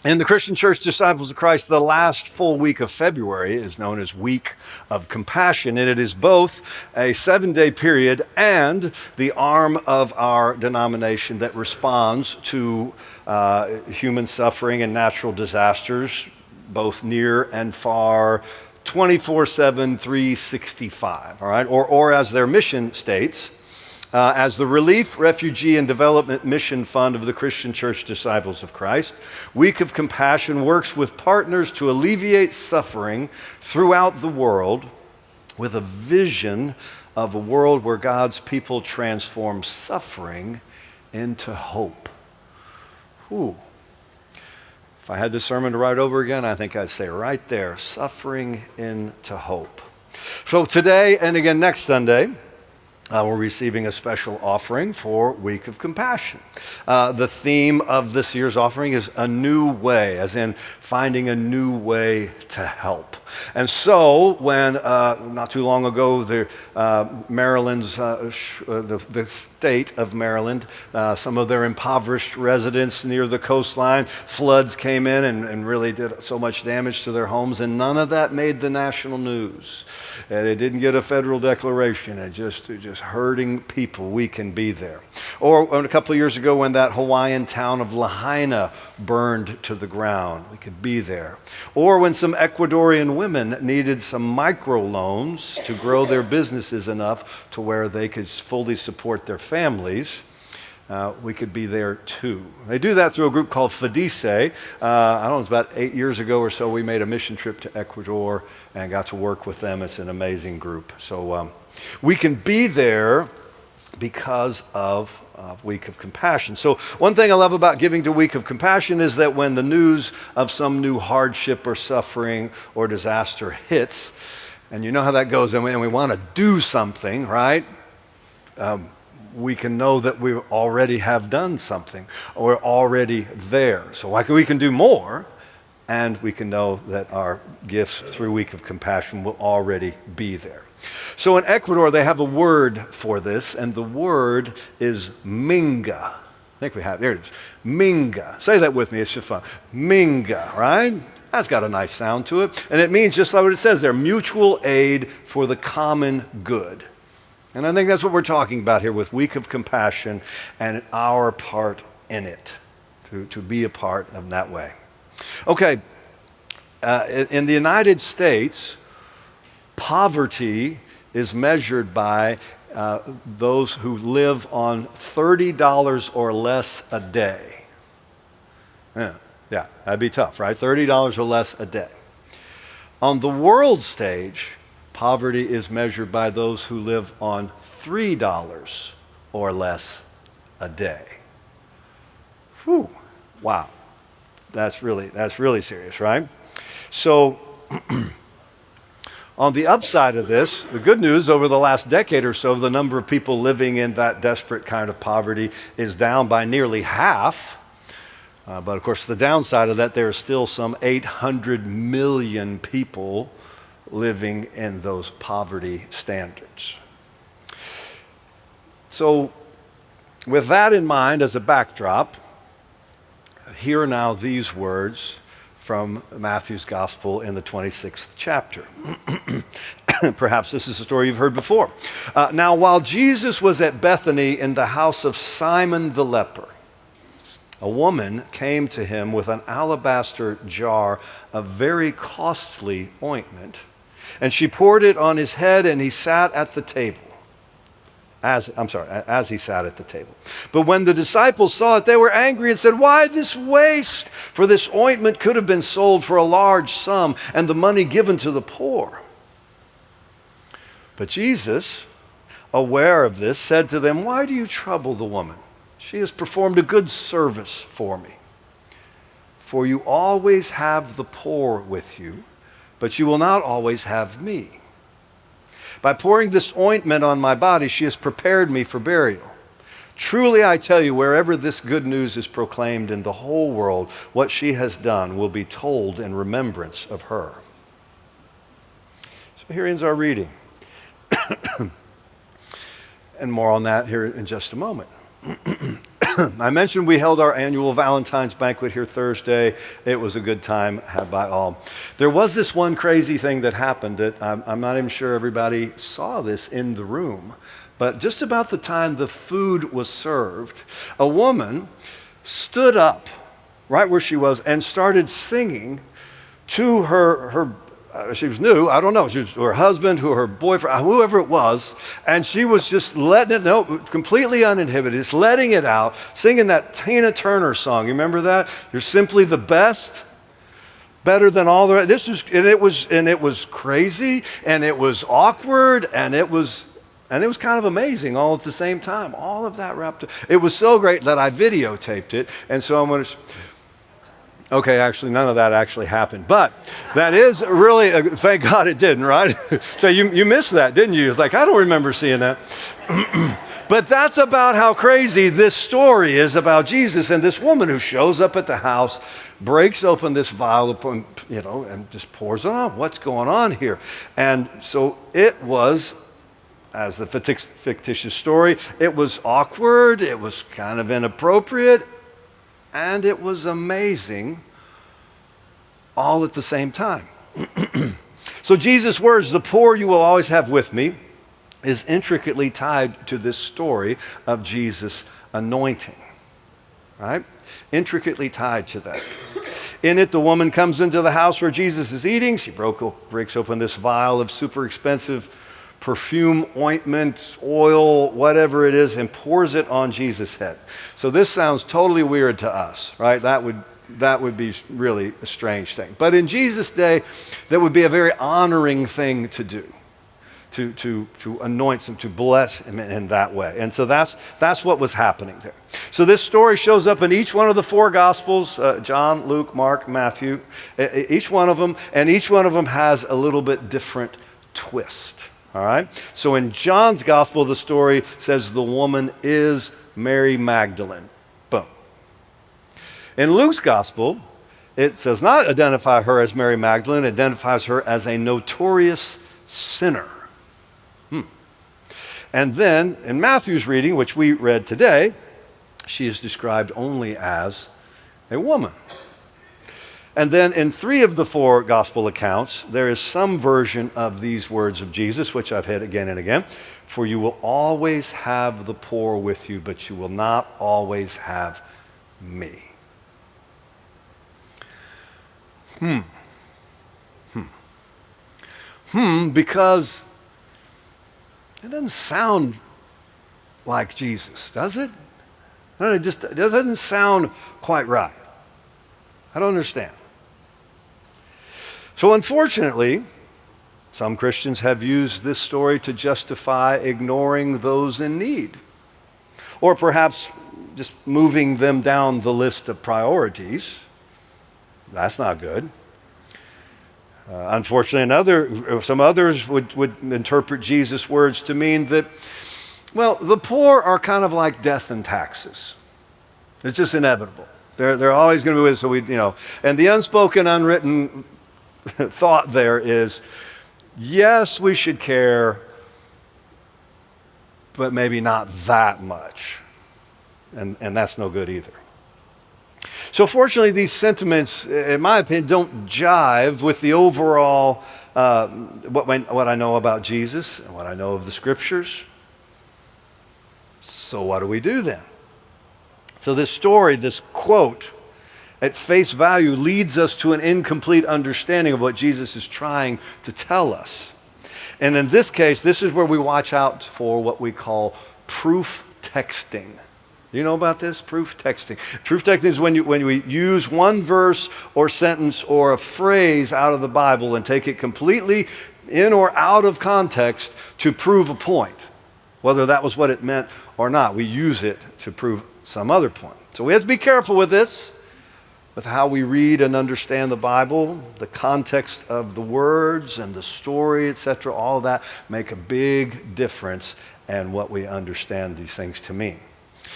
In the Christian Church Disciples of Christ, the last full week of February is known as Week of Compassion, and it is both a 7-day period and the arm of our denomination that responds to human suffering and natural disasters, both near and far, 24/7, 365, all right? Or as their mission states, as the Relief, Refugee, and Development Mission Fund of the Christian Church Disciples of Christ, Week of Compassion works with partners to alleviate suffering throughout the world with a vision of a world where God's people transform suffering into hope. Ooh. If I had this sermon to write over again, I think I'd say right there, suffering into hope. So today and again next Sunday, we're receiving a special offering for Week of Compassion. The theme of this year's offering is a new way, as in finding a new way to help. And so when not too long ago, Maryland's, the state of Maryland, some of their impoverished residents near the coastline, floods came in and really did so much damage to their homes, and none of that made the national news. And it didn't get a federal declaration. It just hurting people, we can be there. Or a couple of years ago when that Hawaiian town of Lahaina burned to the ground, we could be there. Or when some Ecuadorian women needed some microloans to grow their businesses enough to where they could fully support their families, we could be there too. They do that through a group called Fidice. I don't know, it's about 8 years ago or so, we made a mission trip to Ecuador and got to work with them. It's an amazing group. So we can be there because of Week of Compassion. So one thing I love about giving to Week of Compassion is that when the news of some new hardship or suffering or disaster hits, and you know how that goes, and we want to do something, right? We can know that we already have done something, or we're already there. So we can do more, and we can know that our gifts through Week of Compassion will already be there. So in Ecuador, they have a word for this, and the word is Minga. I think we have, there it is, Minga. Say that with me, it's just fun. Minga, right? That's got a nice sound to it. And it means just like what it says there, mutual aid for the common good. And I think that's what we're talking about here with Week of Compassion and our part in it, to be a part of that way. Okay, in the United States, poverty is measured by those who live on $30 or less a day. Yeah, that'd be tough, right? $30 or less a day. On the world stage, poverty is measured by those who live on $3 or less a day. Whew, wow. That's really serious, right? So on the upside of this, the good news, over the last decade or so, the number of people living in that desperate kind of poverty is down by nearly half. But of course, the downside of that, there are still some 800 million people living in those poverty standards. So with that in mind as a backdrop, hear now these words from Matthew's Gospel in the 26th chapter. Perhaps this is a story you've heard before. Now, while Jesus was at Bethany in the house of Simon the leper, a woman came to him with an alabaster jar of very costly ointment, and she poured it on his head, and he sat at the table. As he sat at the table. But when the disciples saw it, they were angry and said, "Why this waste? For this ointment could have been sold for a large sum and the money given to the poor." But Jesus, aware of this, said to them, "Why do you trouble the woman? She has performed a good service for me. For you always have the poor with you, but you will not always have me. By pouring this ointment on my body, she has prepared me for burial. Truly, I tell you, wherever this good news is proclaimed in the whole world, what she has done will be told in remembrance of her." So here ends our reading. And more on that here in just a moment. I mentioned we held our annual Valentine's banquet here Thursday. It was a good time had by all. There was this one crazy thing that happened that I'm not even sure everybody saw this in the room. But just about the time the food was served, a woman stood up right where she was and started singing to her she was new, I don't know, she was to her husband, to her boyfriend, whoever it was, and she was just letting it, no, completely uninhibited, just letting it out, singing that Tina Turner song. You remember that? You're simply the best, better than all the rest. It was crazy, and it was awkward, and it was kind of amazing all at the same time. All of that wrapped up. It was so great that I videotaped it, and so I'm going to. Okay, actually, none of that actually happened. But that is really, thank God it didn't, right? So you missed that, didn't you? It's like, I don't remember seeing that. But that's about how crazy this story is about Jesus and this woman who shows up at the house, breaks open this vial, and just pours it on. What's going on here? And so it was, as the fictitious story, it was awkward, it was kind of inappropriate, and it was amazing all at the same time. So Jesus' words, "The poor you will always have with me," is intricately tied to this story of Jesus' anointing, right? Intricately tied to that. In it, the woman comes into the house where Jesus is eating. She breaks open this vial of super expensive perfume, ointment, oil, whatever it is, and pours it on Jesus' head. So this sounds totally weird to us, right? That would be really a strange thing. But in Jesus' day, that would be a very honoring thing to do, to anoint him, to bless him in that way. And so that's what was happening there. So this story shows up in each one of the four Gospels, John, Luke, Mark, Matthew, each one of them, and each one of them has a little bit different twist. All right? So in John's gospel, the story says the woman is Mary Magdalene. Boom. In Luke's gospel, it does not identify her as Mary Magdalene, it identifies her as a notorious sinner. And then in Matthew's reading, which we read today, she is described only as a woman. And then in 3 of the 4 gospel accounts, there is some version of these words of Jesus, which I've hit again and again. "For you will always have the poor with you, but you will not always have me." Because it doesn't sound like Jesus, does it? It doesn't sound quite right. I don't understand. So unfortunately, some Christians have used this story to justify ignoring those in need, or perhaps just moving them down the list of priorities. That's not good. Unfortunately, some others would interpret Jesus' words to mean that, well, the poor are kind of like death and taxes. It's just inevitable. They're always going to be with us, so and the unspoken, unwritten thought there is, yes, we should care, but maybe not that much. And that's no good either. So fortunately, these sentiments, in my opinion, don't jive with the overall, what I know about Jesus and what I know of the Scriptures. So what do we do then? So this story, this quote, at face value, leads us to an incomplete understanding of what Jesus is trying to tell us. And in this case, this is where we watch out for what we call proof texting. Do you know about this? Proof texting. Proof texting is when we use one verse or sentence or a phrase out of the Bible and take it completely in or out of context to prove a point, whether that was what it meant or not. We use it to prove some other point. So we have to be careful with this, with how we read and understand the Bible. The context of the words and the story, etc., all of that make a big difference in what we understand these things to mean.